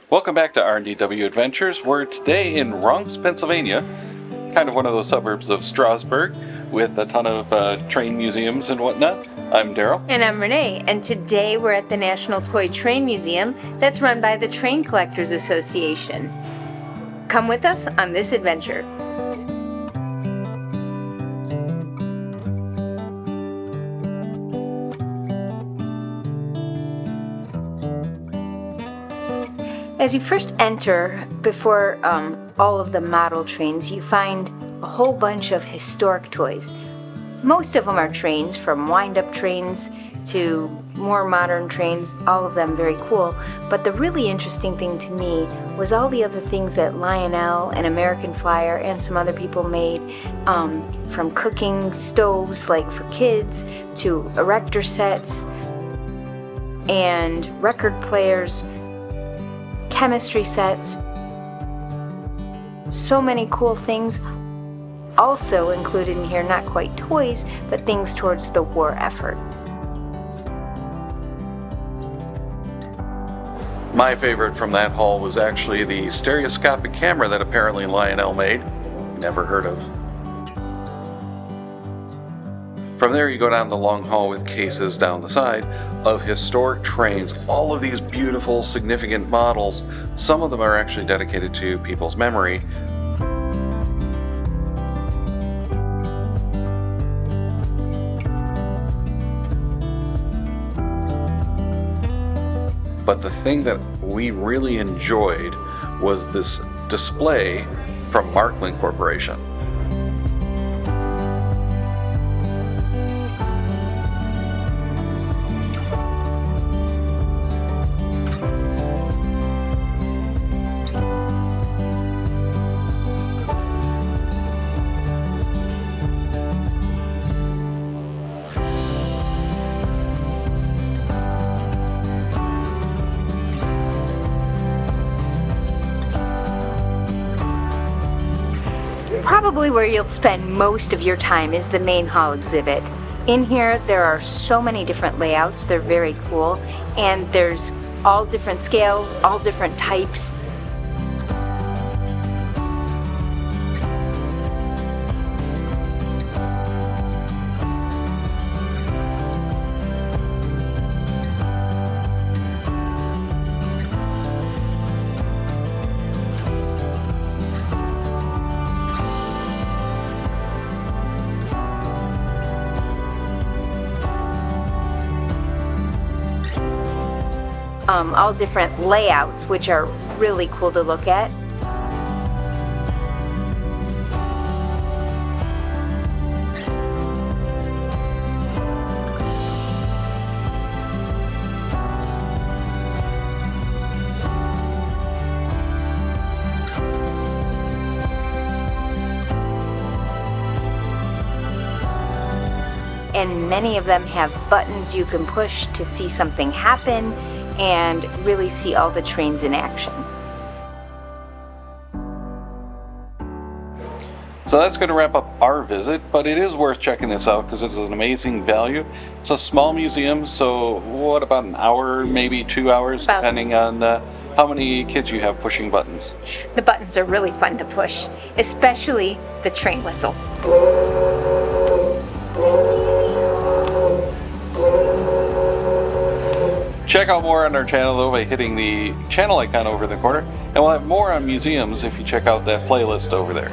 Welcome back to R&DW Adventures. We're today in Runks, Pennsylvania, kind of one of those suburbs of Strasburg, with a ton of train museums and whatnot. I'm Darryl. And I'm Renee, and today we're at the National Toy Train Museum that's run by the Train Collectors Association. Come with us on this adventure. As you first enter, before all of the model trains, you find a whole bunch of historic toys. Most of them are trains, from wind-up trains to more modern trains, all of them very cool. But the really interesting thing to me was all the other things that Lionel and American Flyer and some other people made, from cooking stoves like for kids to erector sets and record players, chemistry sets, so many cool things. Also included in here, not quite toys, but things towards the war effort. My favorite from that haul was actually the stereoscopic camera that apparently Lionel made. Never heard of. From there you go down the long hall with cases down the side of historic trains. All of these beautiful, significant models. Some of them are actually dedicated to people's memory. But the thing that we really enjoyed was this display from Markland Corporation. Probably where you'll spend most of your time is the main hall exhibit. In here, there are so many different layouts. They're very cool. And there's all different scales, all different types. All different layouts, which are really cool to look at. And many of them have buttons you can push to see something happen and really see all the trains in action. So that's going to wrap up our visit, but it is worth checking this out because it is an amazing value. It's a small museum, so what, about an hour, maybe 2 hours, depending on how many kids you have pushing buttons. The buttons are really fun to push, especially the train whistle. Check out more on our channel though by hitting the channel icon over in the corner, and we'll have more on museums if you check out that playlist over there.